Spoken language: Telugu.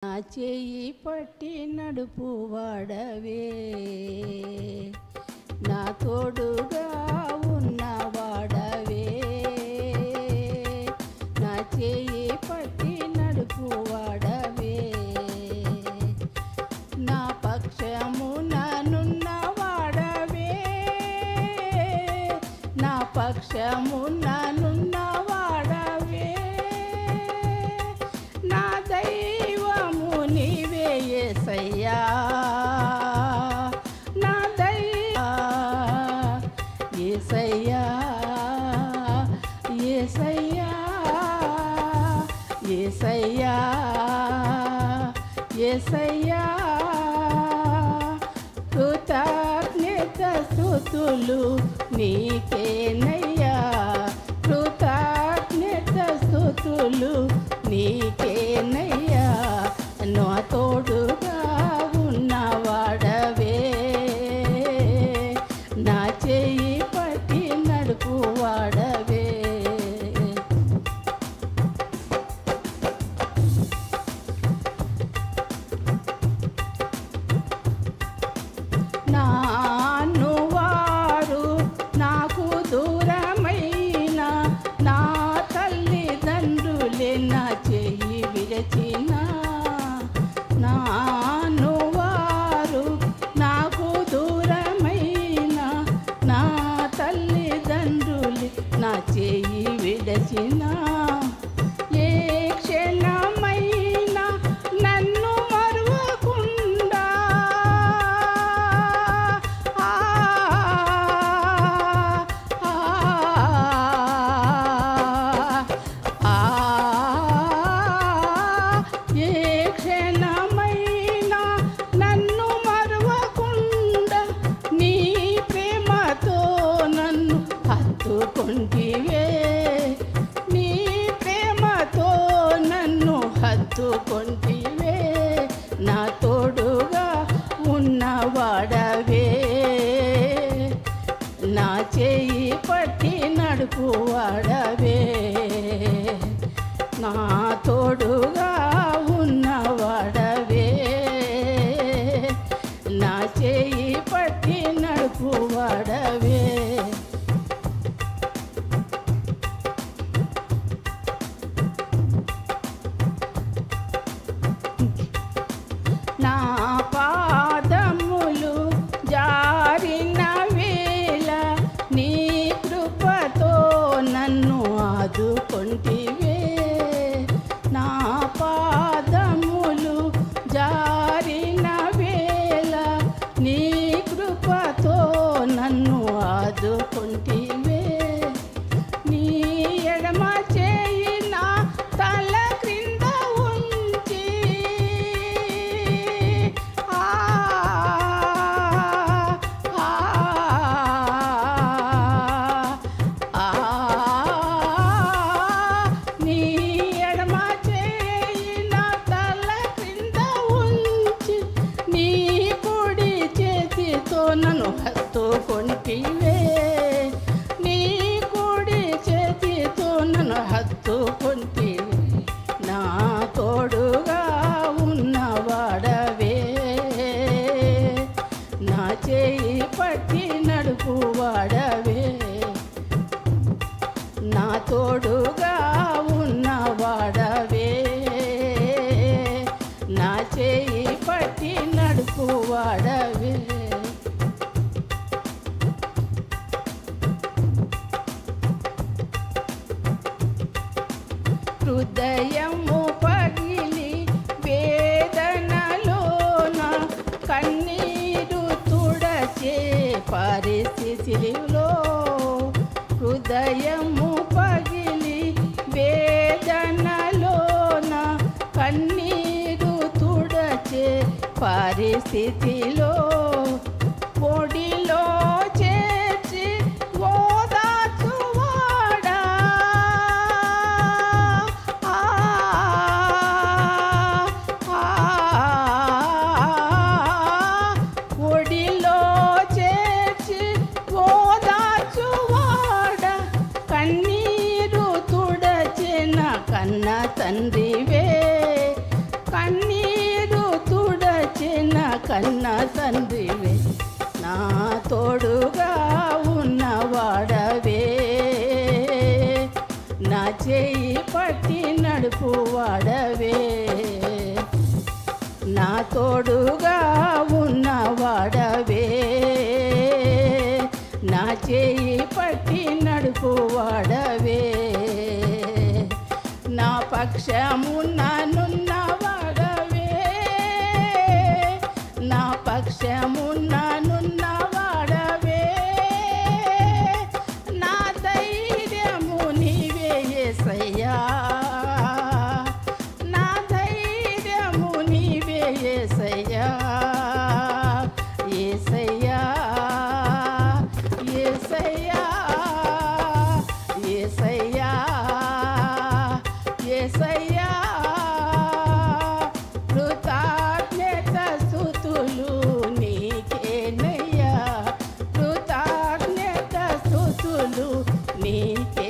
నా చేయి పట్టి నడుపు వాడవే, నా తోడుగా ఉన్న వాడవే. నా చేయి పట్టి నడుపు వాడవే, నా పక్షమున నున్న వాడవే, నా పక్షమున నున్న వాడవే. నా దైవము నీవే యేసయ్యా, నా యేసయ్యా, యేసయ్యా, యేసయ్యా, యేసయ్యా. కృతజ్ఞత స్తుతులు నీకేనయ్యా, కృతజ్ఞత స్తుతులు నీకేనయ్యా. నా తోడుగా ఉన్నవాడవే, నా చేయి పట్టి నడుపు వాడవే. నాను వారు నాకు దూరమైన నా తల్లిదండ్రులే నా చేయి విరచిన. నాను వారు నాకు దూరమైన నా తల్లిదండ్రులే నా చేయి విడచిన. ఏ క్షణమైనా నన్ను మరువకుండా ఏ క్షణమైనా నన్ను మరువకుండా నీ ప్రేమతో నన్ను హత్తుకొంటివే, నీ ప్రేమతో నన్ను హత్తుకొంటివే. నా తోడుగా ఉన్నవాడవే, నా చేయి పట్టి నడుపు వాడవే. నా తోడుగా ఉన్నవాడవే, నా చేయి పట్టి నడుపు వాడవే. నా పాదములు జారిన వేళ నీ కృపతో నన్ను ఆదుకొంటివే. నా పాదములు జారిన వేళ నీ కృపతో నన్ను ఆదుకొంటివే. నీ ఎడమ చేయి నా తల క్రింద ఉంచి నీ ఎడమ చేయి నా తల క్రింద ఉంచి నీ కుడి చేతితో నన్ను హత్తుకొంటివే, నీ కుడి చేతితో నన్ను హత్తుకొంటివే. నా తోడుగా ఉన్నవాడవే, నా చేయి పట్టి నడుపు వాడవే. నా తోడుగా ఉన్నవాడవే, నా చేయి పట్టి నడుపు వాడవే. హృదయము పగిలి వేదనలోన కన్నీరు తుడచే పరిస్థితిలో, హృదయము పగిలి వేదనలోన కన్నీరు తుడచే పరిస్థితిలో ఒడిలో చేర్చి ఓదార్చువాడా, ఒడిలో చేర్చి ఓదార్చువాడా, కన్నీరు తుడచిన కన్న తండ్రివే, కన్నీరు కన్న తండ్రివే, నా తోడుగా ఉన్నవాడవే, నా చేయి పట్టి నడుపువాడవే, నా తోడుగా ఉన్నవాడవే, నా చేయి పట్టి నడుపువాడవే, నా పక్షమున్ననున్నవాడవే, నా పక్షమున్ననున్నవాడవే, నా ధైర్యము నీవే యేసయ్యా, నా ధైర్యము నీవే యేసయ్యా, యేసయ్యా, యేసయ్యా, యేసయ్యా, యేసయ్యా, కృతజ్ఞత స్తుతులు నీకేనయ్యా, కృతజ్ఞత స్తుతులు నీకే